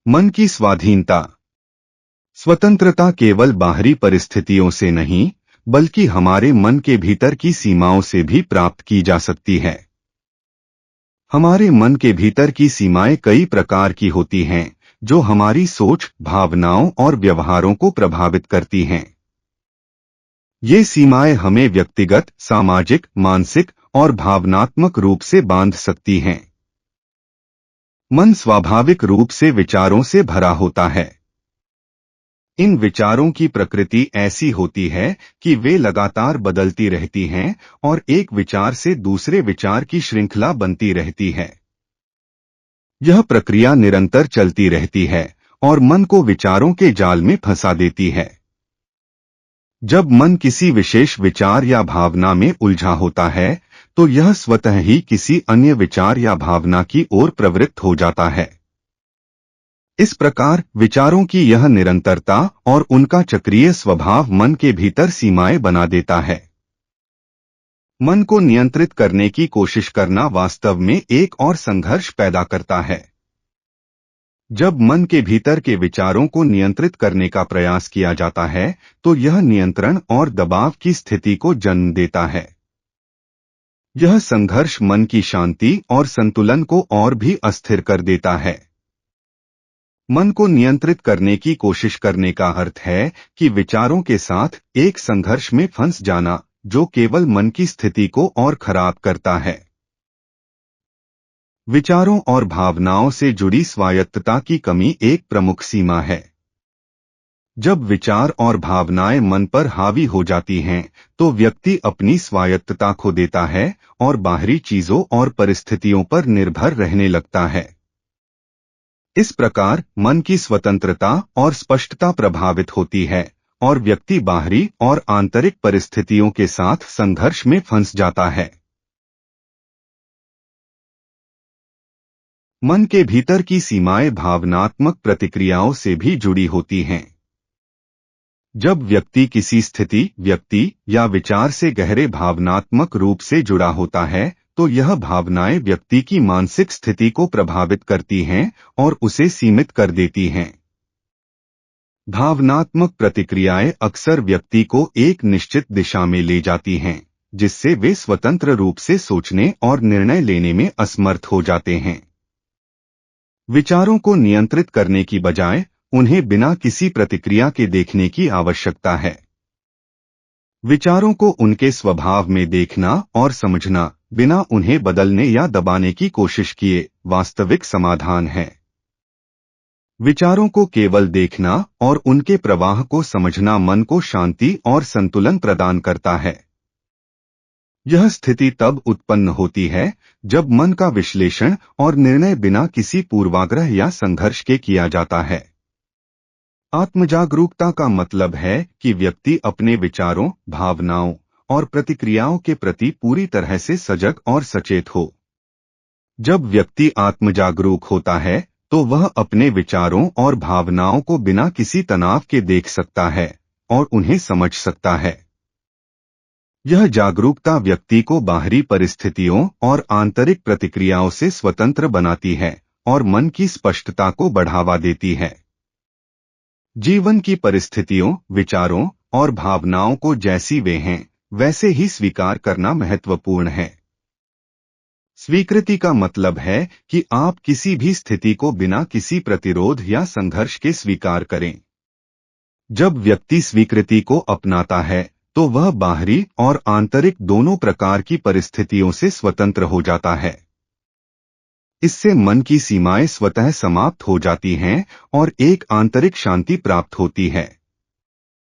मन की स्वाधीनता। स्वतंत्रता केवल बाहरी परिस्थितियों से नहीं, बल्कि हमारे मन के भीतर की सीमाओं से भी प्राप्त की जा सकती है। हमारे मन के भीतर की सीमाएं कई प्रकार की होती हैं, जो हमारी सोच, भावनाओं और व्यवहारों को प्रभावित करती हैं। ये सीमाएं हमें व्यक्तिगत, सामाजिक, मानसिक और भावनात्मक रूप से बांध सकती हैं। मन स्वाभाविक रूप से विचारों से भरा होता है। इन विचारों की प्रकृति ऐसी होती है कि वे लगातार बदलती रहती हैं और एक विचार से दूसरे विचार की श्रृंखला बनती रहती है। यह प्रक्रिया निरंतर चलती रहती है और मन को विचारों के जाल में फंसा देती है। जब मन किसी विशेष विचार या भावना में उलझा होता है, तो यह स्वतः ही किसी अन्य विचार या भावना की ओर प्रवृत्त हो जाता है। इस प्रकार विचारों की यह निरंतरता और उनका चक्रीय स्वभाव मन के भीतर सीमाएं बना देता है। मन को नियंत्रित करने की कोशिश करना वास्तव में एक और संघर्ष पैदा करता है। जब मन के भीतर के विचारों को नियंत्रित करने का प्रयास किया जाता है, तो यह नियंत्रण और दबाव की स्थिति को जन्म देता है। यह संघर्ष मन की शांति और संतुलन को और भी अस्थिर कर देता है। मन को नियंत्रित करने की कोशिश करने का अर्थ है कि विचारों के साथ एक संघर्ष में फंस जाना, जो केवल मन की स्थिति को और खराब करता है। विचारों और भावनाओं से जुड़ी स्वायत्तता की कमी एक प्रमुख सीमा है। जब विचार और भावनाएं मन पर हावी हो जाती हैं, तो व्यक्ति अपनी स्वायत्तता खो देता है और बाहरी चीजों और परिस्थितियों पर निर्भर रहने लगता है। इस प्रकार मन की स्वतंत्रता और स्पष्टता प्रभावित होती है और व्यक्ति बाहरी और आंतरिक परिस्थितियों के साथ संघर्ष में फंस जाता है। मन के भीतर की सीमाएं भावनात्मक प्रतिक्रियाओं से भी जुड़ी होती हैं। जब व्यक्ति किसी स्थिति, व्यक्ति या विचार से गहरे भावनात्मक रूप से जुड़ा होता है, तो यह भावनाएं व्यक्ति की मानसिक स्थिति को प्रभावित करती हैं और उसे सीमित कर देती हैं। भावनात्मक प्रतिक्रियाएं अक्सर व्यक्ति को एक निश्चित दिशा में ले जाती हैं, जिससे वे स्वतंत्र रूप से सोचने और निर्णय लेने में असमर्थ हो जाते हैं। विचारों को नियंत्रित करने की बजाय उन्हें बिना किसी प्रतिक्रिया के देखने की आवश्यकता है। विचारों को उनके स्वभाव में देखना और समझना, बिना उन्हें बदलने या दबाने की कोशिश किए, वास्तविक समाधान है। विचारों को केवल देखना और उनके प्रवाह को समझना मन को शांति और संतुलन प्रदान करता है। यह स्थिति तब उत्पन्न होती है जब मन का विश्लेषण और निर्णय बिना किसी पूर्वाग्रह या संघर्ष के किया जाता है। आत्मजागरूकता का मतलब है कि व्यक्ति अपने विचारों, भावनाओं और प्रतिक्रियाओं के प्रति पूरी तरह से सजग और सचेत हो। जब व्यक्ति आत्मजागरूक होता है, तो वह अपने विचारों और भावनाओं को बिना किसी तनाव के देख सकता है और उन्हें समझ सकता है। यह जागरूकता व्यक्ति को बाहरी परिस्थितियों और आंतरिक प्रतिक्रियाओं से स्वतंत्र बनाती है और मन की स्पष्टता को बढ़ावा देती है। जीवन की परिस्थितियों, विचारों और भावनाओं को जैसी वे हैं, वैसे ही स्वीकार करना महत्वपूर्ण है। स्वीकृति का मतलब है कि आप किसी भी स्थिति को बिना किसी प्रतिरोध या संघर्ष के स्वीकार करें। जब व्यक्ति स्वीकृति को अपनाता है, तो वह बाहरी और आंतरिक दोनों प्रकार की परिस्थितियों से स्वतंत्र हो जाता है। इससे मन की सीमाएं स्वतः समाप्त हो जाती हैं और एक आंतरिक शांति प्राप्त होती है।